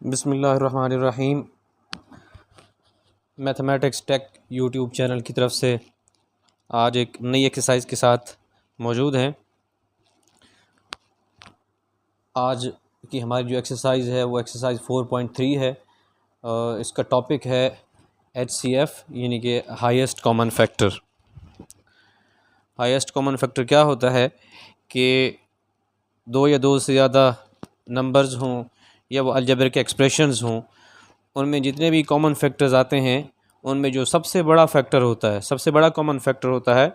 बिस्मिल्लाहिर्रहमानिर्रहीम। Mathematics take YouTube channel की तरफ से आज एक नई एक्सरसाइज के साथ मौजूद हैं। आज की हमारी जो एक्सरसाइज है वो एक्सरसाइज 4.3 है। इसका टॉपिक है HCF यानी कि highest common factor. Highest common factor क्या होता है कि दो या दो से ज़्यादा नंबर्स हों या वो अलजेब्रिक एक्सप्रेशंस हों, उनमें जितने भी कॉमन फैक्टर्स आते हैं उनमें जो सबसे बड़ा फैक्टर होता है, सबसे बड़ा कॉमन फैक्टर होता है,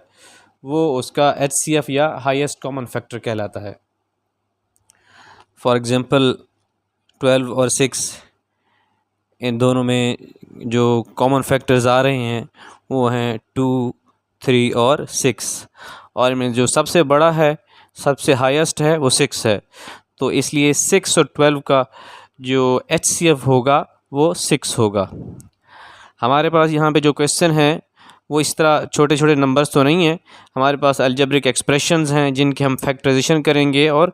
वो उसका HCF या हाईएस्ट कॉमन फैक्टर कहलाता है। फॉर एग्ज़ाम्पल 12 और 6, इन दोनों में जो कॉमन फैक्टर्स आ रहे हैं वो हैं 2, 3 और 6, और इनमें जो सबसे बड़ा है, सबसे हाईएस्ट है, वो 6 है। तो इसलिए 6 और 12 का जो HCF होगा वो 6 होगा। हमारे पास यहाँ पे जो क्वेश्चन है वो इस तरह छोटे छोटे नंबर्स तो नहीं है, हमारे पास अलजेब्रिक एक्सप्रेशंस हैं जिनकी हम फैक्टराइजेशन करेंगे और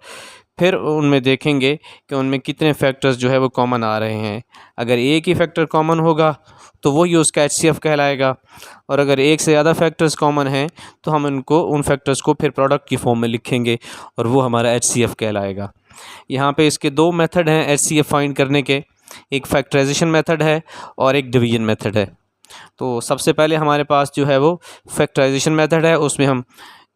फिर उनमें देखेंगे कि उनमें कितने फैक्टर्स जो है वो कॉमन आ रहे हैं। अगर एक ही फैक्टर कॉमन होगा तो वही उसका HCF कहलाएगा, और अगर एक से ज़्यादा फैक्टर्स कॉमन हैं तो हम उन फैक्टर्स को फिर प्रोडक्ट की फॉर्म में लिखेंगे और वो हमारा HCF कहलाएगा। यहाँ पे इसके दो मेथड हैं HCF फाइंड करने के, एक फैक्टराइजेशन मेथड है और एक डिवीजन मेथड है। तो सबसे पहले हमारे पास जो है वो फैक्टराइजेशन मेथड है, उसमें हम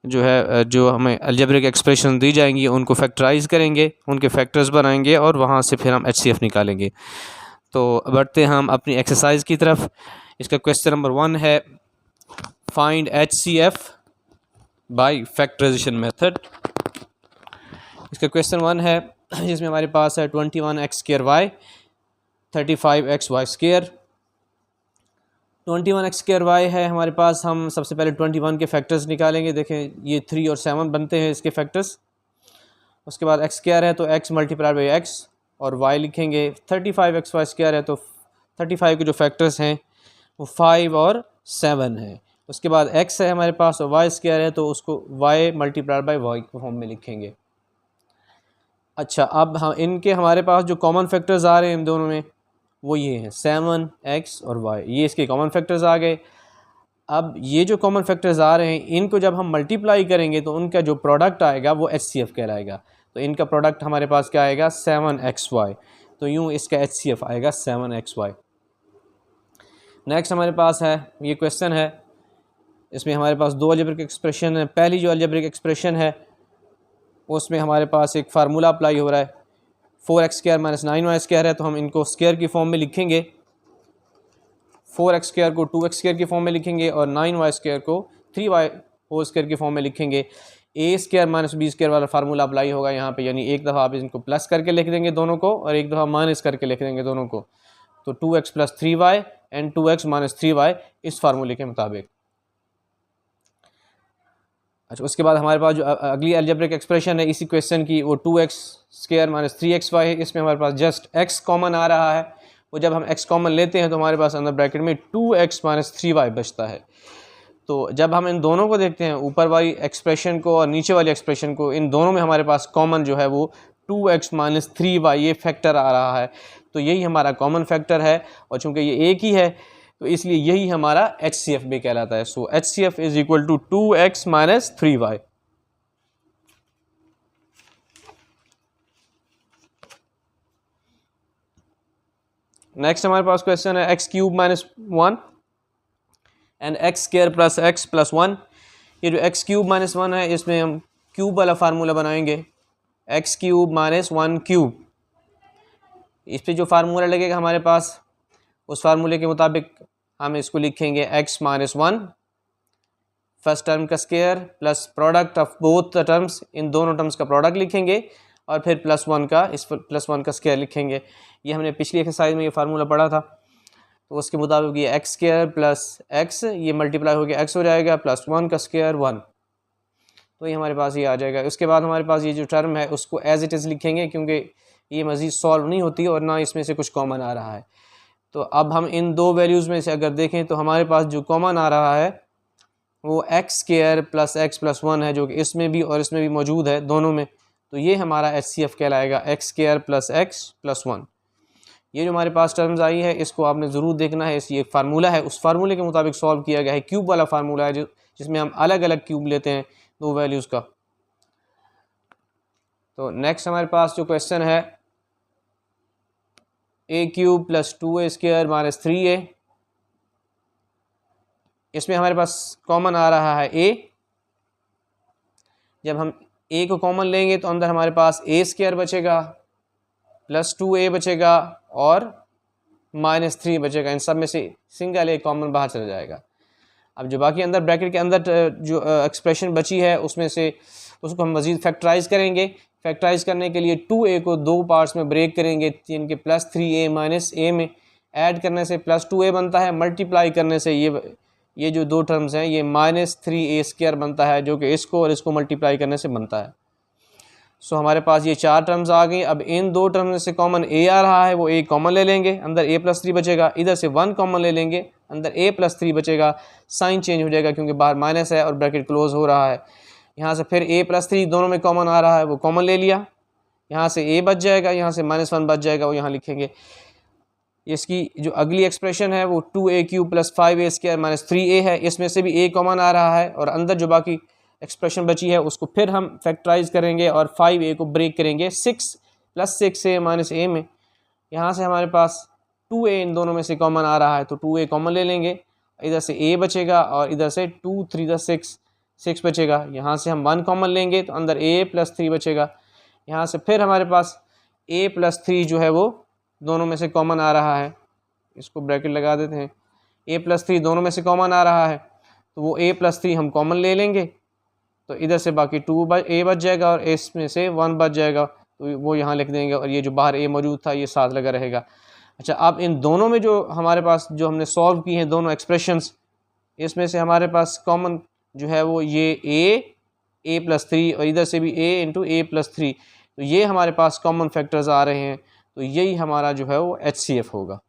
जो हमें अलजेब्रिक एक्सप्रेशन दी जाएंगी उनको फैक्टराइज करेंगे, उनके फैक्टर्स बनाएंगे और वहाँ से फिर हम HCF निकालेंगे। तो बढ़ते हैं हम अपनी एक्सरसाइज की तरफ। इसका क्वेश्चन नंबर 1 है find HCF by factorization method. इसका क्वेश्चन 1 है जिसमें हमारे पास है 21x² 35xy²। 21x² है हमारे पास। हम सबसे पहले 21 के फैक्टर्स निकालेंगे। देखें ये 3 और 7 बनते हैं इसके फैक्टर्स। उसके बाद x² है तो x मल्टीप्लाई बाई x और y लिखेंगे। 35xy² है तो 35 के जो फैक्टर्स हैं वो 5 और 7 हैं। उसके बाद x है हमारे पास और y² है तो उसको y मल्टीप्लाई बाई y के फॉर्म में लिखेंगे। अच्छा, अब हम इनके हमारे पास जो कॉमन फैक्टर्स आ रहे हैं इन दोनों में वो ये हैं 7, x और y, ये इसके कॉमन फैक्टर्स आ गए। अब ये जो कॉमन फैक्टर्स आ रहे हैं इनको जब हम मल्टीप्लाई करेंगे तो उनका जो प्रोडक्ट आएगा वो HCF कहलाएगा। तो इनका प्रोडक्ट हमारे पास क्या आएगा 7xy, तो यूँ इसका HCF आएगा 7xy। नेक्स्ट हमारे पास है ये क्वेश्चन है, इसमें हमारे पास दो अलजेब्रिक एक्सप्रेशन है। पहली जो अलजेब्रिक एक्सप्रेशन है उसमें हमारे पास एक फार्मूला अप्लाई हो रहा है, 4x² - 9y² है तो हम इनको स्क्वायर की फॉर्म में लिखेंगे। 4x² को 2x² की फॉर्म में लिखेंगे और 9y² को 3y² की फॉर्म में लिखेंगे। a² - b² वाला फार्मूला अप्लाई होगा यहाँ पे, यानी एक दफ़ा आप इनको प्लस करके लिख देंगे दोनों को और एक दफ़ा माइनस करके लिख देंगे दोनों को। तो 2x + 3y and 2x - 3y इस फार्मूले के मुताबिक। अच्छा, उसके बाद हमारे पास जो अगली अलजेब्रिक एक्सप्रेशन है इसी क्वेश्चन की, वो 2x² - 3xy है। इसमें हमारे पास जस्ट x कॉमन आ रहा है। वो जब हम x कॉमन लेते हैं तो हमारे पास अंदर ब्रैकेट में 2x - 3y बचता है। तो जब हम इन दोनों को देखते हैं, ऊपर वाली एक्सप्रेशन को और नीचे वाली एक्सप्रेशन को, इन दोनों में हमारे पास कॉमन जो है वो 2x - 3y ये फैक्टर आ रहा है। तो यही हमारा कॉमन फैक्टर है और चूँकि ये एक ही है तो इसलिए यही हमारा HCF भी कहलाता है। So HCF is equal to 2x - 3y। Next हमारे पास क्वेश्चन है x³ - 1 एंड x² + x + 1। ये जो x³ - 1 है इसमें हम क्यूब वाला फार्मूला बनाएंगे, x³ - 1 क्यूब। इस पर जो फार्मूला लगेगा हमारे पास उस फार्मूले के मुताबिक हम इसको लिखेंगे x - 1 फर्स्ट टर्म का square plus product of both the terms, इन दोनों टर्म्स का प्रोडक्ट लिखेंगे और फिर +1 का +1 का स्क्वायर लिखेंगे। ये हमने पिछली एक्सरसाइज में ये फार्मूला पढ़ा था। तो उसके मुताबिक ये x² + x ये मल्टीप्लाई हो गया x हो जाएगा +1 का स्क्वायर 1, तो ये हमारे पास ये आ जाएगा। उसके बाद हमारे पास ये जो टर्म है उसको एज इट इज़ लिखेंगे क्योंकि ये मज़ीद सॉल्व नहीं होती और ना इसमें से कुछ कॉमन आ रहा है। तो अब हम इन दो वैल्यूज़ में से अगर देखें तो हमारे पास जो कॉमन आ रहा है वो x² + x + 1 है, जो कि इसमें भी और इसमें भी मौजूद है दोनों में। तो ये हमारा HCF कहलाएगा x² + x + 1। ये जो हमारे पास टर्म्स आई है इसको आपने ज़रूर देखना है। ये एक फार्मूला है, उस फार्मूले के मुताबिक सॉल्व किया गया है। क्यूब वाला फार्मूला है जिसमें हम अलग अलग क्यूब लेते हैं दो वैल्यूज़ का। तो नेक्स्ट हमारे पास जो क्वेश्चन है ए cube plus 2a² minus 3a, इसमें हमारे पास कॉमन आ रहा है a। जब हम a को कॉमन लेंगे तो अंदर हमारे पास a² बचेगा प्लस 2a बचेगा और माइनस 3 बचेगा। इन सब में से सिंगल a कॉमन बाहर चला जाएगा। अब जो बाकी अंदर ब्रैकेट के अंदर जो एक्सप्रेशन बची है उसमें से उसको हम मज़ीद फैक्टराइज करेंगे। फैक्टराइज करने के लिए 2a को दो पार्ट्स में ब्रेक करेंगे, यानी कि प्लस 3a माइनस a में ऐड करने से प्लस 2a बनता है, मल्टीप्लाई करने से ये जो दो टर्म्स हैं ये माइनस 3a² बनता है, जो कि इसको और इसको मल्टीप्लाई करने से बनता है। सो हमारे पास ये चार टर्म्स आ गई। अब इन दो टर्म्स में से कॉमन a आ रहा है, वो a कॉमन ले लेंगे, अंदर a प्लस 3 बचेगा। इधर से 1 कॉमन ले लेंगे, अंदर a प्लस 3 बचेगा। साइन चेंज हो जाएगा क्योंकि बाहर माइनस है और ब्रैकेट क्लोज हो रहा है। यहाँ से फिर a प्लस 3 दोनों में कॉमन आ रहा है, वो कॉमन ले लिया। यहाँ से a बच जाएगा, यहाँ से -1 बच जाएगा, वो यहाँ लिखेंगे। इसकी जो अगली एक्सप्रेशन है वो 2a³ plus 5a² minus 3a है। इसमें से भी a कॉमन आ रहा है और अंदर जो बाकी एक्सप्रेशन बची है उसको फिर हम फैक्टराइज करेंगे और 5a को ब्रेक करेंगे 6 प्लस 6a माइनस a में। यहाँ से हमारे पास 2a इन दोनों में से कॉमन आ रहा है, तो 2a कॉमन ले लेंगे। इधर से a बचेगा और इधर से 2 3 6 बचेगा। यहाँ से हम 1 कॉमन लेंगे तो अंदर a प्लस 3 बचेगा। यहाँ से फिर हमारे पास a प्लस 3 जो है वो दोनों में से कॉमन आ रहा है, इसको ब्रैकेट लगा देते हैं। a प्लस 3 दोनों में से कॉमन आ रहा है, तो वो a प्लस 3 हम कॉमन ले लेंगे, तो इधर से बाकी a बच जाएगा और इसमें से 1 बच जाएगा, तो वो यहाँ लिख देंगे और ये जो बाहर a मौजूद था ये साथ लगा रहेगा। अच्छा, अब इन दोनों में जो हमारे पास जो हमने सॉल्व की हैं दोनों एक्सप्रेशंस, इसमें से हमारे पास कॉमन जो है वो ये a प्लस 3 और इधर से भी a इंटू a प्लस 3, तो ये हमारे पास कॉमन फैक्टर्स आ रहे हैं, तो यही हमारा जो है वो HCF होगा।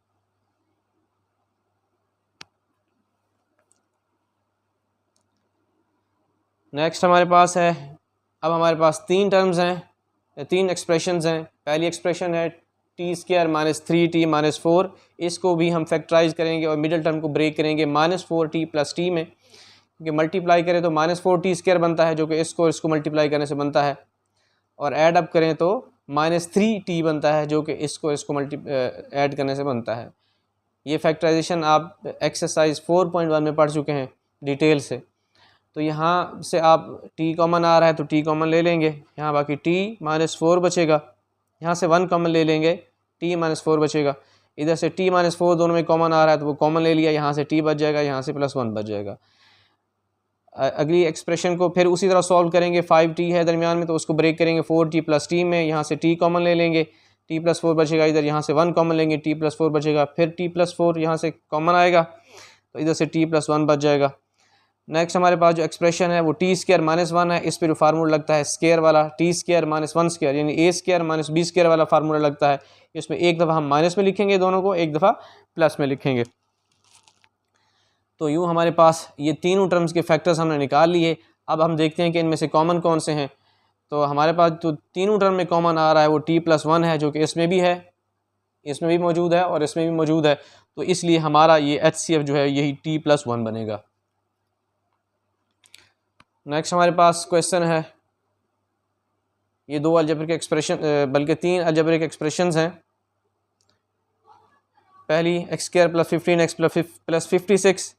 नेक्स्ट हमारे पास है, अब हमारे पास तीन टर्म्स हैं, तीन एक्सप्रेशंस हैं। पहली एक्सप्रेशन है t² माइनस 3t माइनस 4, इसको भी हम फैक्टराइज करेंगे और मिडिल टर्म को ब्रेक करेंगे -4t प्लस t में, क्योंकि मल्टीप्लाई करें तो -4t² बनता है, जो कि इसको मल्टीप्लाई करने से बनता है, और ऐड अप करें तो -3t बनता है, जो कि इसको ऐड करने से बनता है। ये फैक्टराइजेशन आप एक्सरसाइज 4.1 में पढ़ चुके हैं डिटेल से। तो यहाँ से आप t कॉमन आ रहा है तो t कॉमन ले लेंगे, यहाँ बाकी t -4 बचेगा। यहाँ से 1 कॉमन ले लेंगे, t -4 बचेगा। इधर से t -4 दोनों में कॉमन आ रहा है तो वो कॉमन ले लिया, यहाँ से t बच जाएगा, यहाँ से +1 बच जाएगा। अगली एक्सप्रेशन को फिर उसी तरह सॉल्व करेंगे। 5t है दरमियान में तो उसको ब्रेक करेंगे 4t प्लस t में, यहाँ से t कॉमन ले लेंगे, t प्लस 4 बचेगा। इधर यहाँ से 1 कॉमन लेंगे, t प्लस 4 बचेगा, फिर t प्लस 4 यहाँ से कॉमन आएगा तो इधर से t प्लस 1 बच जाएगा। नेक्स्ट हमारे पास जो एक्सप्रेशन है वो t² माइनस 1 है। इस पर जो फार्मूला लगता है स्क्वायर वाला, t² माइनस 1² यानी a² माइनस b² वाला फार्मूला लगता है। इसमें एक दफ़ा हम माइनस में लिखेंगे दोनों को, एक दफ़ा प्लस में लिखेंगे। तो यूँ हमारे पास ये तीनों टर्म्स के फैक्टर्स हमने निकाल लिए। अब हम देखते हैं कि इनमें से कॉमन कौन से हैं। तो हमारे पास जो तीनों टर्म में कॉमन आ रहा है वो t+1 है, जो कि इसमें भी है, इसमें भी मौजूद है और इसमें भी मौजूद है। तो इसलिए हमारा ये HCF जो है यही t+1 बनेगा। नेक्स्ट हमारे पास क्वेश्चन है, ये दो अलजेब्रिक एक्सप्रेशन बल्कि तीन अलजेब्रिक एक्सप्रेशंस हैं। पहली x² प्लस 15x प्लस 56,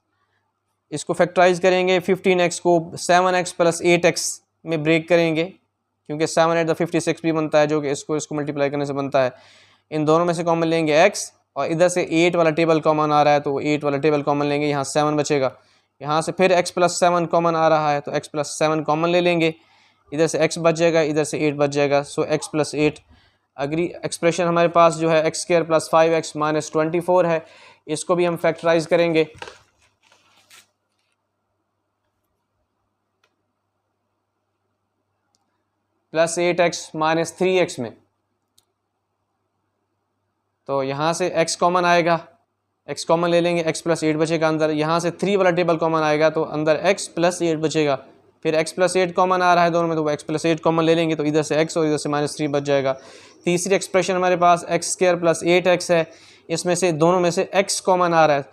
इसको फैक्टराइज करेंगे। 15x को 7x प्लस 8x में ब्रेक करेंगे, क्योंकि 7 8 56 भी बनता है, जो कि इसको मल्टीप्लाई करने से बनता है। इन दोनों में से कॉमन लेंगे x, और इधर से 8 वाला टेबल कॉमन आ रहा है तो 8 वाला टेबल कॉमन लेंगे, यहाँ 7 बचेगा। यहाँ से फिर x प्लस 7 कॉमन आ रहा है तो x प्लस 7 कॉमन ले लेंगे, इधर से x बच जाएगा, इधर से 8 बच जाएगा, सो x प्लस 8। अगली एक्सप्रेशन हमारे पास जो है x² प्लस 5x माइनस 24 है, इसको भी हम फैक्टराइज करेंगे। प्लस 8x माइनस 3x में, तो यहाँ से x कॉमन आएगा, x कॉमन ले लेंगे, x प्लस 8 बचेगा अंदर। यहाँ से 3 वाला टेबल कॉमन आएगा तो अंदर x प्लस 8 बचेगा, फिर x+8 कॉमन आ रहा है दोनों में, तो वो x+8 कॉमन ले लेंगे, तो इधर से x और इधर से -3 बच जाएगा। तीसरी एक्सप्रेशन हमारे पास x² + 8x है, इसमें से दोनों में से x कॉमन आ रहा है।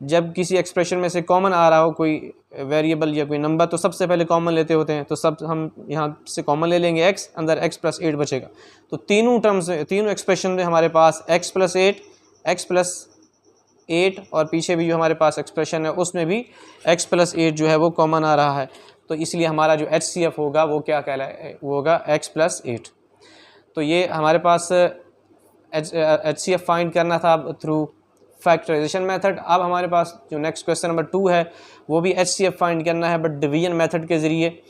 जब किसी एक्सप्रेशन में से कॉमन आ रहा हो कोई वेरिएबल या कोई नंबर, तो सबसे पहले कॉमन लेते होते हैं, तो सब हम यहाँ से कॉमन ले लेंगे x, अंदर x+8 बचेगा। तो तीनों एक्सप्रेशन में हमारे पास x+8 और पीछे भी जो हमारे पास एक्सप्रेशन है उसमें भी x+8 जो है वो कॉमन आ रहा है। तो इसलिए हमारा जो HCF होगा वो क्या कहलाए, वो होगा x+8। तो ये हमारे पास HCF फाइंड करना था थ्रू फैक्टराइजेशन मेथड। अब हमारे पास जो नेक्स्ट क्वेश्चन नंबर 2 है वो भी HCF फाइंड करना है, बट डिवीजन मेथड के ज़रिए।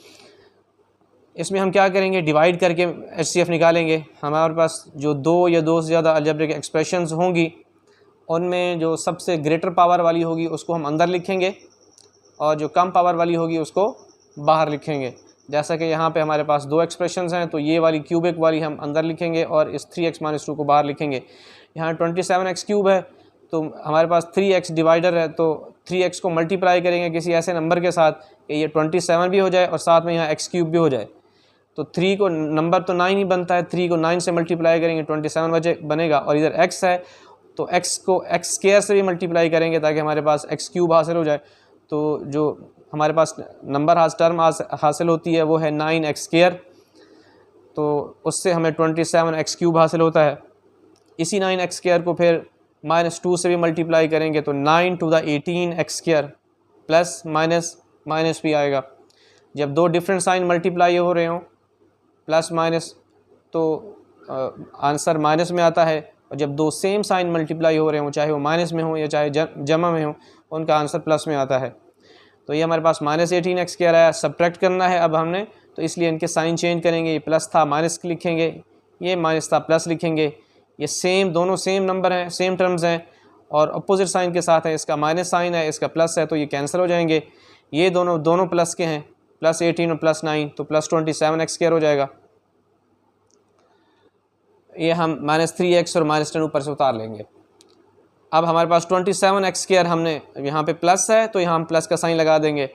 इसमें हम क्या करेंगे, डिवाइड करके HCF निकालेंगे। हमारे पास जो दो या दो से ज़्यादा अलजेब्रिक एक्सप्रेशंस होंगी, उनमें जो सबसे ग्रेटर पावर वाली होगी उसको हम अंदर लिखेंगे और जो कम पावर वाली होगी उसको बाहर लिखेंगे। जैसा कि यहाँ पे हमारे पास दो एक्सप्रेशंस हैं, तो ये वाली क्यूबिक वाली हम अंदर लिखेंगे और इस 3x - 2 को बाहर लिखेंगे। यहाँ 27x³ है, तो हमारे पास 3x डिवाइडर है, तो 3x को मल्टीप्लाई करेंगे किसी ऐसे नंबर के साथ कि ये 27 भी हो जाए और साथ में यहाँ x³ भी हो जाए। तो 3 को नंबर तो 9 ही बनता है, 3 को 9 से मल्टीप्लाई करेंगे 27 बनेगा, और इधर x है तो x को x² से भी मल्टीप्लाई करेंगे ताकि हमारे पास x³ हासिल हो जाए। तो जो हमारे पास नंबर टर्म हासिल होती है वो है 9x², तो उससे हमें 27x³ हासिल होता है। इसी 9x² को फिर -2 से भी मल्टीप्लाई करेंगे तो 9 to the 18x² plus minus भी आएगा। जब दो डिफरेंट साइन मल्टीप्लाई हो रहे हों प्लस माइनस, तो आंसर माइनस में आता है, और जब दो सेम साइन मल्टीप्लाई हो रहे हों, चाहे वो माइनस में हो या चाहे जमा में हो, उनका आंसर प्लस में आता है। तो ये हमारे पास -18x² आया, सब्ट्रैक्ट करना है अब हमने, तो इसलिए इनके साइन चेंज करेंगे। ये प्लस था माइनस लिखेंगे, ये माइनस था प्लस लिखेंगे। ये दोनों सेम नंबर हैं, सेम टर्म्स हैं और अपोजिट साइन के साथ है। इसका माइनस साइन है, इसका प्लस है, तो ये कैंसिल हो जाएंगे। ये दोनों प्लस के हैं, +18 और +9, तो +27x² हो जाएगा। ये हम -3x और -10 ऊपर से उतार लेंगे। अब हमारे पास 27x² हमने यहाँ पे प्लस है, तो यहाँ हम प्लस का साइन लगा देंगे।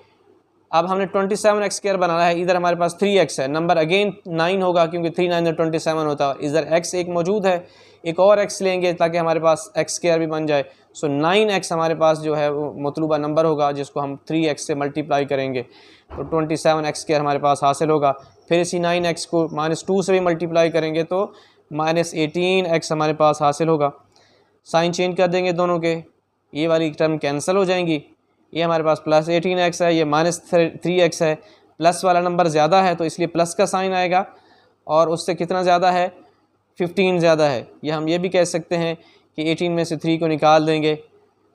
अब हमने 27x² बनाना है, इधर हमारे पास 3x है, नंबर अगेन 9 होगा क्योंकि 3 9 27 होता है। इधर x एक मौजूद है, एक और x लेंगे ताकि हमारे पास x² भी बन जाए। सो 9x हमारे पास जो है वो मतलूबा नंबर होगा जिसको हम 3x से मल्टीप्लाई करेंगे, तो 27x² हमारे पास हासिल होगा। फिर इसी 9x को -2 से भी मल्टीप्लाई करेंगे तो -18x हमारे पास हासिल होगा। साइन चेंज कर देंगे दोनों के, ये वाली टर्म कैंसिल हो जाएंगी। ये हमारे पास +18x है, ये -3x है। प्लस वाला नंबर ज़्यादा है तो इसलिए प्लस का साइन आएगा, और उससे कितना ज़्यादा है, 15 ज़्यादा है। या हम ये भी कह सकते हैं कि 18 में से 3 को निकाल देंगे,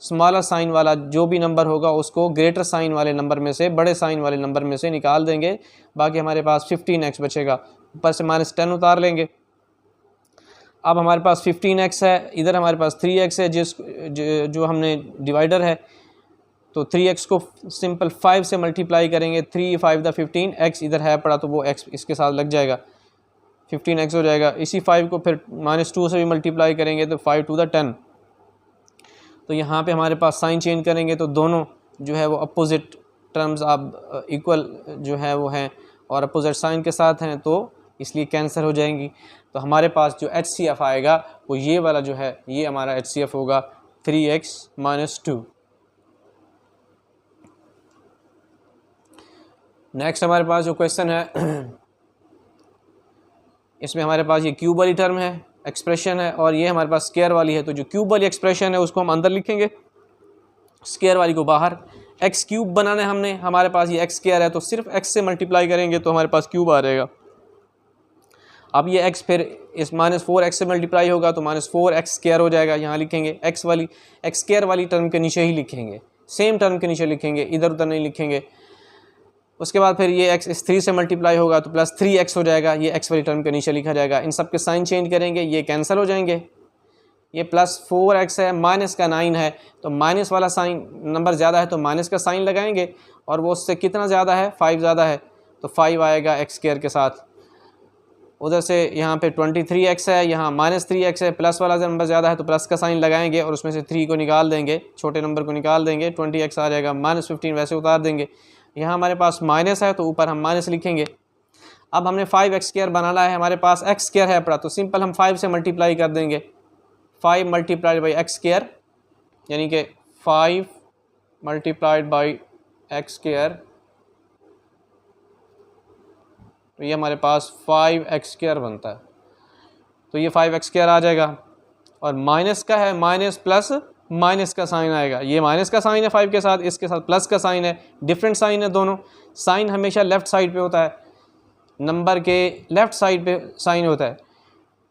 स्मॉलर साइन वाला जो भी नंबर होगा उसको ग्रेटर साइन वाले नंबर में से, बड़े साइन वाले नंबर में से निकाल देंगे। बाकी हमारे पास 15x बचेगा, ऊपर से -10 उतार लेंगे। अब हमारे पास 15x है, इधर हमारे पास 3x है जो हमने डिवाइडर है, तो 3x को सिंपल 5 से मल्टीप्लाई करेंगे। 3 5 द 15, x इधर है पड़ा तो वो x इसके साथ लग जाएगा, 15x हो जाएगा। इसी 5 को फिर -2 से भी मल्टीप्लाई करेंगे तो 5 to the 10। तो यहाँ पे हमारे पास साइन चेंज करेंगे तो दोनों जो है वो अपोजिट टर्म्स अब इक्वल जो है वो हैं और अपोजिट साइन के साथ हैं, तो इसलिए कैंसिल हो जाएंगी। तो हमारे पास जो HCF आएगा वो ये वाला जो है, ये हमारा HCF होगा 3x - 2। नेक्स्ट हमारे पास जो क्वेश्चन है इसमें हमारे पास ये क्यूब वाली टर्म है, एक्सप्रेशन है, और ये हमारे पास स्क्वायर वाली है। तो जो क्यूब वाली एक्सप्रेशन है उसको हम अंदर लिखेंगे, स्क्वायर वाली को बाहर। x³ बनाना है हमने, हमारे पास ये x² है तो सिर्फ x से मल्टीप्लाई करेंगे तो हमारे पास क्यूब आ जाएगा। अब ये x फिर इस -4x से मल्टीप्लाई होगा तो -4x² हो जाएगा, यहाँ लिखेंगे। x² वाली टर्म के नीचे ही लिखेंगे, सेम टर्म के नीचे लिखेंगे, इधर उधर नहीं लिखेंगे। उसके बाद फिर ये x इस 3 से मल्टीप्लाई होगा तो +3x हो जाएगा, ये x वाली टर्म के नीचे लिखा जाएगा। इन सब के साइन चेंज करेंगे, ये कैंसिल हो जाएंगे। ये +4x है, माइनस का 9 है, तो माइनस वाला साइन नंबर ज़्यादा है तो माइनस का साइन लगाएंगे, और वो उससे कितना ज़्यादा है, 5 ज़्यादा है, तो 5 आएगा x² के साथ। उधर से यहाँ पे 23x है, यहाँ -3x है, प्लस वाला नंबर ज़्यादा है तो प्लस का साइन लगाएंगे और उसमें से 3 को निकाल देंगे, छोटे नंबर को निकाल देंगे, 20x आ जाएगा। -15 वैसे उतार देंगे, यहाँ हमारे पास माइनस है तो ऊपर हम माइनस लिखेंगे। अब हमने 5x² बनाना है, हमारे पास x² है पड़ा, तो सिंपल हम 5 से मल्टीप्लाई कर देंगे। 5 मल्टीप्लाइड बाई x², यानी कि 5 मल्टीप्लाइड बाई x², तो ये हमारे पास 5x² बनता है। तो ये 5x² आ जाएगा। और माइनस का है, माइनस प्लस माइनस का साइन आएगा। ये माइनस का साइन है 5 के साथ, इसके साथ प्लस का साइन है, डिफरेंट साइन है दोनों। साइन हमेशा लेफ़्ट साइड पे होता है, नंबर के लेफ़्ट साइड पे साइन होता है।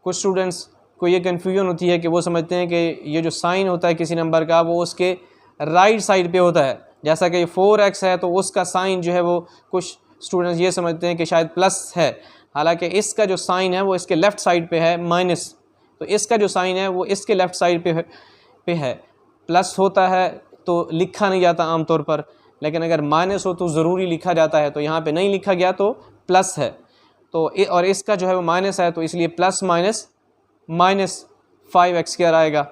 कुछ स्टूडेंट्स को ये कन्फ्यूजन होती है कि वो समझते हैं कि ये जो साइन होता है किसी नंबर का वो उसके राइट साइड पे होता है। जैसा कि 4x है तो उसका साइन जो है वो कुछ स्टूडेंट्स ये समझते हैं कि शायद प्लस है, हालांकि इसका जो साइन है वो इसके लेफ़्ट साइड पे है माइनस, तो इसका जो साइन है वो इसके लेफ़्ट साइड पे है। प्लस होता है तो लिखा नहीं जाता आमतौर पर, लेकिन अगर माइनस हो तो ज़रूरी लिखा जाता है, तो यहाँ पे नहीं लिखा गया तो प्लस है। तो और इसका जो है वो माइनस है, तो इसलिए प्लस माइनस माइनस 5x² आएगा।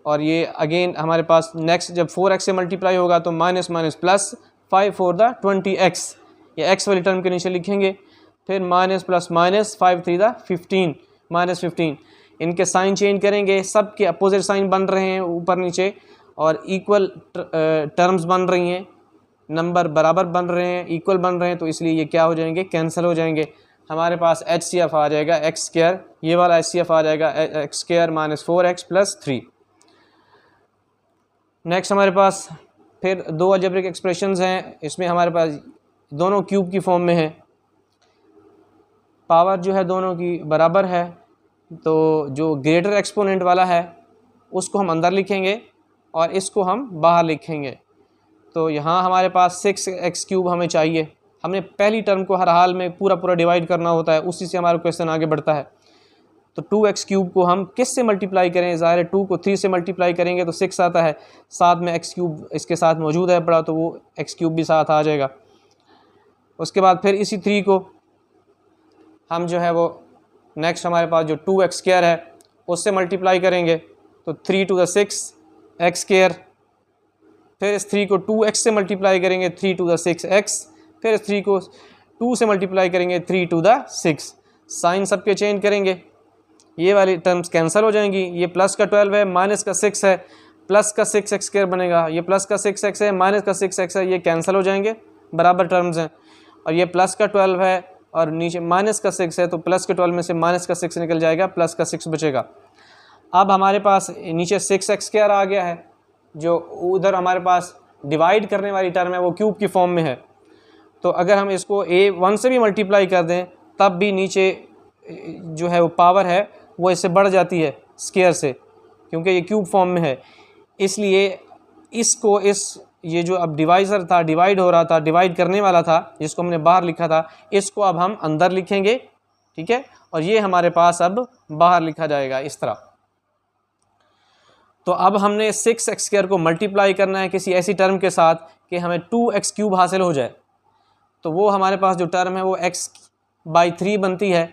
और ये अगेन हमारे पास नेक्स्ट जब 4x से मल्टीप्लाई होगा तो minus minus plus 5 4 the 20x, ये x वाली टर्म के नीचे लिखेंगे। फिर minus plus minus 5 3 the 15, minus 15। इनके साइन चेंज करेंगे, सब के अपोजिट साइन बन रहे हैं ऊपर नीचे, और इक्वल टर्म्स बन रही हैं, नंबर बराबर बन रहे हैं, इक्वल बन रहे हैं, तो इसलिए ये क्या हो जाएंगे, कैंसिल हो जाएंगे। हमारे पास HCF आ जाएगा x², ये वाला HCF आ जाएगा x² minus 4x plus 3। Next हमारे पास फिर दो अलजेब्रिक एक्सप्रेशंस हैं, इसमें हमारे पास दोनों क्यूब की फॉर्म में है, पावर जो है दोनों की बराबर है, तो जो ग्रेटर एक्सपोनेंट वाला है उसको हम अंदर लिखेंगे और इसको हम बाहर लिखेंगे। तो यहाँ हमारे पास 6x³ हमें चाहिए। हमने पहली टर्म को हर हाल में पूरा डिवाइड करना होता है, उसी से हमारा क्वेश्चन आगे बढ़ता है। तो 2x³ को हम किस से मल्टीप्लाई करें, ज़ाहिर है 2 को 3 से मल्टीप्लाई करेंगे तो 6 आता है, साथ में x³ इसके साथ मौजूद है पड़ा, तो वो x³ भी साथ आ जाएगा। उसके बाद फिर इसी 3 को हम जो है वो नेक्स्ट हमारे पास जो 2x² है उससे मल्टीप्लाई करेंगे, तो 3 to the 6 x²। फिर इस 3 को 2x से मल्टीप्लाई करेंगे, 3 to the 6 x। फिर इस 3 को 2 से मल्टीप्लाई करेंगे, 3 to the 6। साइन सबके चेंज करेंगे, ये वाली टर्म्स कैंसिल हो जाएंगी। ये प्लस का 12 है, माइनस का 6 है, प्लस का 6x² बनेगा। ये प्लस का 6x है, माइनस का 6x है, ये कैंसिल हो जाएंगे, बराबर टर्म्स हैं। और ये प्लस का 12 है और नीचे माइनस का 6 है, तो प्लस के 12 में से माइनस का 6 निकल जाएगा, प्लस का 6 बचेगा। अब हमारे पास नीचे 6x² आ गया है, जो उधर हमारे पास डिवाइड करने वाली टर्म है वो क्यूब की फॉर्म में है। तो अगर हम इसको a1 से भी मल्टीप्लाई कर दें तब भी नीचे जो है वो पावर है वो इससे बढ़ जाती है स्क्वायर से, क्योंकि ये क्यूब फॉर्म में है। इसलिए इसको ये जो अब डिवाइज़र था, डिवाइड हो रहा था, डिवाइड करने वाला था, जिसको हमने बाहर लिखा था, इसको अब हम अंदर लिखेंगे, ठीक है। और ये हमारे पास अब बाहर लिखा जाएगा इस तरह। तो अब हमने 6x² को मल्टीप्लाई करना है किसी ऐसी टर्म के साथ कि हमें 2x³ हासिल हो जाए। तो वो हमारे पास जो टर्म है वो x/3 बनती है।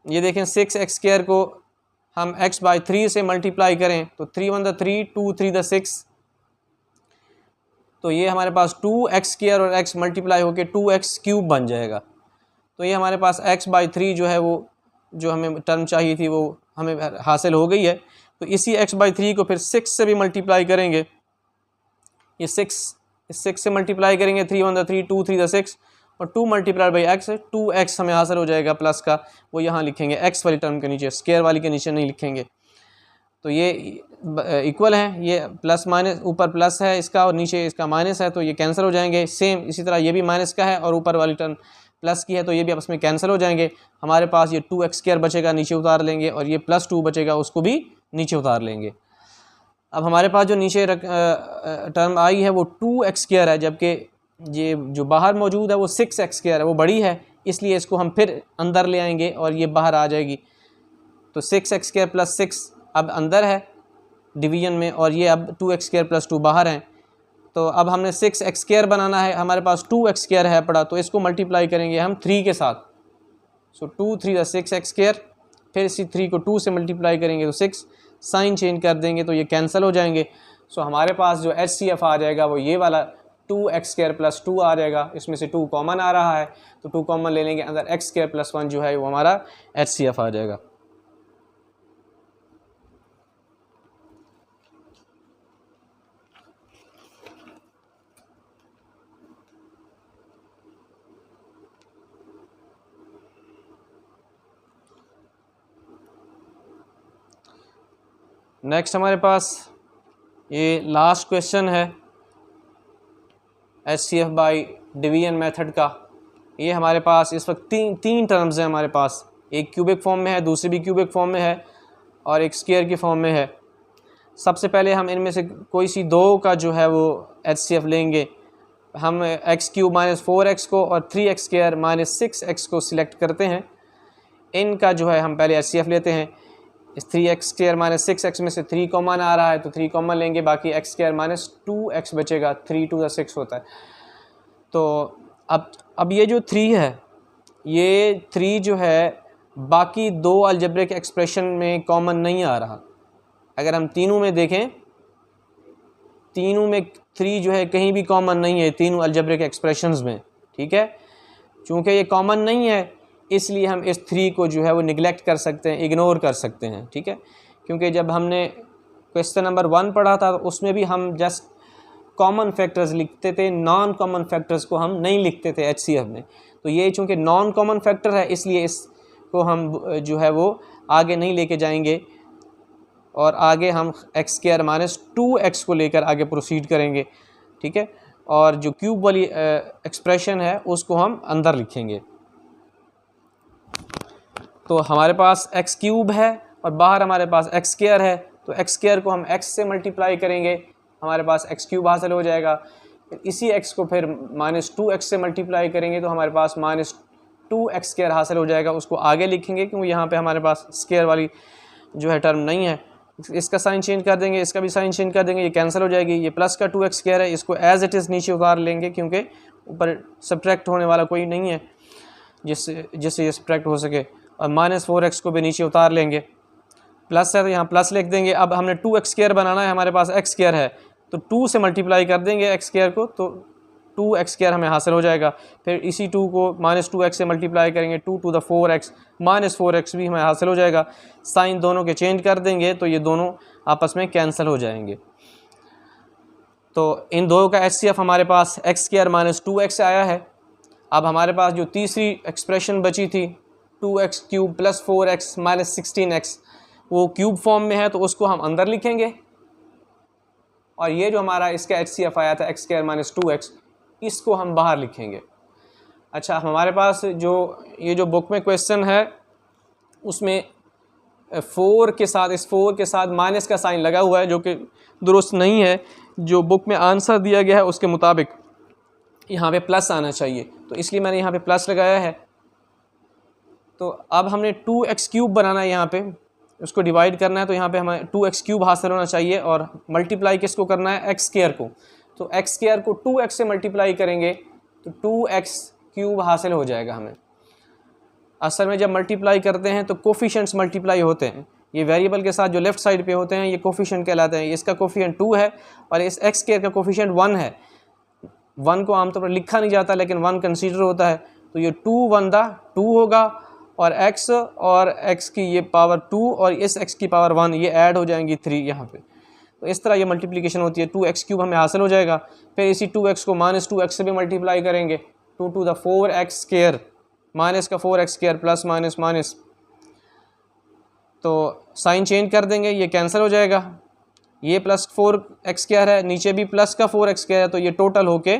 ये देखें 6x² को हम x/3 से मल्टीप्लाई करें तो 3 1 द 3, 2 3 द 6, तो ये हमारे पास 2x² और x मल्टीप्लाई होकर 2x³ बन जाएगा। तो ये हमारे पास x/3 जो है वो जो हमें टर्म चाहिए थी वो हमें हासिल हो गई है। तो इसी x/3 को फिर 6 से भी मल्टीप्लाई करेंगे, ये 6 से मल्टीप्लाई करेंगे, 3 1 द 3, 2 3 द 6, और 2 मल्टीप्लाइड बाई x, 2x हमें हासिल हो जाएगा प्लस का, वो यहाँ लिखेंगे x वाली टर्म के नीचे, स्क्वायर वाली के नीचे नहीं लिखेंगे। तो ये इक्वल है, ये प्लस माइनस, ऊपर प्लस है इसका और नीचे इसका माइनस है, तो ये कैंसिल हो जाएंगे। सेम इसी तरह ये भी माइनस का है और ऊपर वाली टर्म प्लस की है, तो ये भी आपस में कैंसिल हो जाएंगे। हमारे पास ये 2x² बचेगा, नीचे उतार लेंगे, और ये +2 बचेगा, उसको भी नीचे उतार लेंगे। अब हमारे पास जो नीचे टर्म आई है वो 2x² है, जबकि ये जो बाहर मौजूद है वो 6x² है, वो बड़ी है, इसलिए इसको हम फिर अंदर ले आएंगे और ये बाहर आ जाएगी। तो 6x² + 6 अब अंदर है डिवीजन में, और ये अब 2x² + 2 बाहर हैं। तो अब हमने 6x² बनाना है, हमारे पास 2x² है पड़ा, तो इसको मल्टीप्लाई करेंगे हम 3 के साथ। सो 2 3 द 6x², फिर इसी 3 को 2 से मल्टीप्लाई करेंगे तो 6, साइन चेंज कर देंगे तो ये कैंसिल हो जाएंगे। सो हमारे पास जो HCF आ जाएगा वो ये वाला 2x² प्लस 2 आ जाएगा, इसमें से 2 कॉमन आ रहा है तो 2 कॉमन ले लेंगे, अंदर x² प्लस 1 जो है वो हमारा HCF आ जाएगा। नेक्स्ट हमारे पास ये लास्ट क्वेश्चन है HCF बाय डिवीजन मेथड का। ये हमारे पास इस वक्त तीन टर्म्स हैं हमारे पास, एक क्यूबिक फॉर्म में है, दूसरी भी क्यूबिक फॉर्म में है और एक स्क्वायर की फॉर्म में है। सबसे पहले हम इनमें से कोई सी दो का जो है वो HCF लेंगे। हम x³ माइनस 4x को और 3x² माइनस 6x को सिलेक्ट करते हैं। इनका जो है हम पहले HCF लेते हैं। इस 3x² माइनस 6x में से 3 कॉमन आ रहा है तो 3 कॉमन लेंगे, बाकी x² माइनस 2x बचेगा, 3 टू द 6 होता है। तो अब ये जो 3 है, ये 3 जो है बाकी दो अलजेब्रिक एक्सप्रेशन में कॉमन नहीं आ रहा। अगर हम तीनों में देखें, तीनों में 3 जो है कहीं भी कॉमन नहीं है तीनों अलजेब्रिक एक्सप्रेशंस में, ठीक है। चूँकि ये कॉमन नहीं है इसलिए हम इस 3 को जो है वो निगलेक्ट कर सकते हैं, इग्नोर कर सकते हैं, ठीक है। क्योंकि जब हमने क्वेश्चन नंबर 1 पढ़ा था तो उसमें भी हम जस्ट कॉमन फैक्टर्स लिखते थे, नॉन कॉमन फैक्टर्स को हम नहीं लिखते थे HCF में। तो ये चूँकि नॉन कॉमन फैक्टर है इसलिए इसको हम जो है वो आगे नहीं लेके जाएंगे और आगे हम x² माइनस 2x को लेकर आगे प्रोसीड करेंगे, ठीक है। और जो क्यूब वाली एक्सप्रेशन है उसको हम अंदर लिखेंगे। तो हमारे पास x³ है और बाहर हमारे पास x² है, तो x² को हम x से मल्टीप्लाई करेंगे, हमारे पास x³ हासिल हो जाएगा। इसी x को फिर माइनस 2x से मल्टीप्लाई करेंगे तो हमारे पास माइनस 2x² हासिल हो जाएगा। उसको आगे लिखेंगे क्योंकि यहाँ पे हमारे पास स्क्वायर वाली जो है टर्म नहीं है। इसका साइन चेंज कर देंगे, इसका भी साइन चेंज कर देंगे, ये कैंसिल हो जाएगी। ये प्लस का 2x² है, इसको एज इट इज़ नीचे उतार लेंगे क्योंकि ऊपर सब्ट्रैक्ट होने वाला कोई नहीं है जिससे ये सब्ट्रैक्ट हो सके। और माइनस 4x को भी नीचे उतार लेंगे, प्लस है तो यहाँ प्लस लिख देंगे। अब हमने 2x² बनाना है, हमारे पास x² है तो 2 से मल्टीप्लाई कर देंगे x² को, तो 2x² हमें हासिल हो जाएगा। फिर इसी 2 को माइनस 2x से मल्टीप्लाई करेंगे, 2 to the 4x, minus 4x भी हमें हासिल हो जाएगा। साइन दोनों के चेंज कर देंगे तो ये दोनों आपस में कैंसिल हो जाएंगे। तो इन दो का HCF हमारे पास x² माइनस 2x आया है। अब हमारे पास जो तीसरी एक्सप्रेशन बची थी 2x³ plus 4x minus 16x, वो क्यूब फॉर्म में है तो उसको हम अंदर लिखेंगे। और ये जो हमारा इसका HCF आया था x² माइनस 2x, इसको हम बाहर लिखेंगे। अच्छा, हमारे पास ये जो बुक में क्वेश्चन है उसमें 4 के साथ, इस 4 के साथ माइनस का साइन लगा हुआ है जो कि दुरुस्त नहीं है। जो बुक में आंसर दिया गया है उसके मुताबिक यहाँ पे प्लस आना चाहिए, तो इसलिए मैंने यहाँ पे प्लस लगाया है। तो अब हमने 2x³ बनाना है, यहाँ पे उसको डिवाइड करना है, तो यहाँ पे हमें 2x³ हासिल होना चाहिए और मल्टीप्लाई किसको करना है, x² को। तो x² को 2x से मल्टीप्लाई करेंगे तो 2x³ हासिल हो जाएगा हमें। असल में जब मल्टीप्लाई करते हैं तो कोफिशिएंट्स मल्टीप्लाई होते हैं। ये वेरिएबल के साथ जो लेफ़्ट साइड पे होते हैं ये कोफिशिएंट कहलाते हैं। इसका कोफिशिएंट 2 है और इस x² का कोफिशिएंट 1 है। 1 को आमतौर पर लिखा नहीं जाता लेकिन 1 कंसीडर होता है, तो ये 2 1 2 होगा और x की ये पावर 2 और इस x की पावर 1 ये ऐड हो जाएंगी 3 यहाँ पे। तो इस तरह ये मल्टीप्लिकेशन होती है। 2x³ हमें हासिल हो जाएगा। फिर इसी 2x को माइनस 2x से भी मल्टीप्लाई करेंगे, 2 टू द 4x², माइनस का 4x² प्लस माइनस माइनस, तो साइन चेंज कर देंगे, ये कैंसिल हो जाएगा। ये प्लस 4x² है, नीचे भी प्लस का 4x² है, तो ये टोटल होके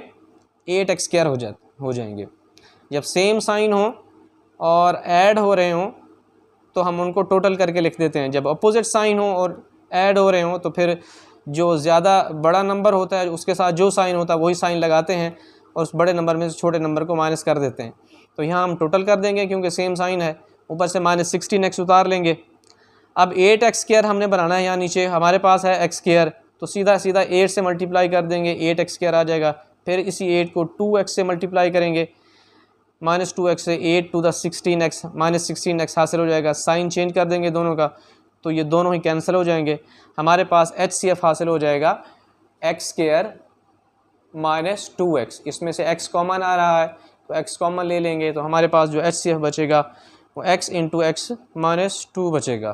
8x² हो जाएंगे। जब सेम साइन हो और ऐड हो रहे हों तो हम उनको टोटल करके लिख देते हैं। जब अपोजिट साइन हो और ऐड हो रहे हों तो फिर जो ज़्यादा बड़ा नंबर होता है उसके साथ जो साइन होता है वही साइन लगाते हैं और उस बड़े नंबर में से छोटे नंबर को माइनस कर देते हैं। तो यहाँ हम टोटल कर देंगे क्योंकि सेम साइन है, ऊपर से माइनस 16x उतार लेंगे। अब 8x² हमने बनाना है, यहाँ नीचे हमारे पास है x², तो सीधा 8 से मल्टीप्लाई कर देंगे, 8x² आ जाएगा। फिर इसी 8 को 2x से मल्टीप्लाई करेंगे, माइनस 2x से 8 to the 16x, minus 16x हासिल हो जाएगा। साइन चेंज कर देंगे दोनों का, तो ये दोनों ही कैंसिल हो जाएंगे। हमारे पास HCF हासिल हो जाएगा x² माइनस 2x, इसमें से x कॉमन आ रहा है तो x कॉमन ले लेंगे, तो हमारे पास जो HCF बचेगा वो x इंटू एक्स माइनस 2 बचेगा।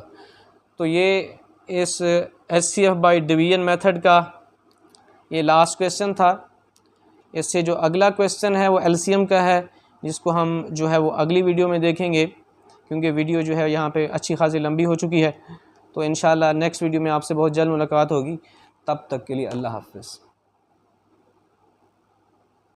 तो ये इस HCF बाई डिवीजन मेथड का ये लास्ट क्वेश्चन था। इससे जो अगला क्वेश्चन है वो LCM का है, जिसको हम जो है वो अगली वीडियो में देखेंगे, क्योंकि वीडियो जो है यहाँ पे अच्छी खासी लंबी हो चुकी है। तो इंशाल्लाह नेक्स्ट वीडियो में आपसे बहुत जल्द मुलाकात होगी। तब तक के लिए अल्लाह हाफ़िज़।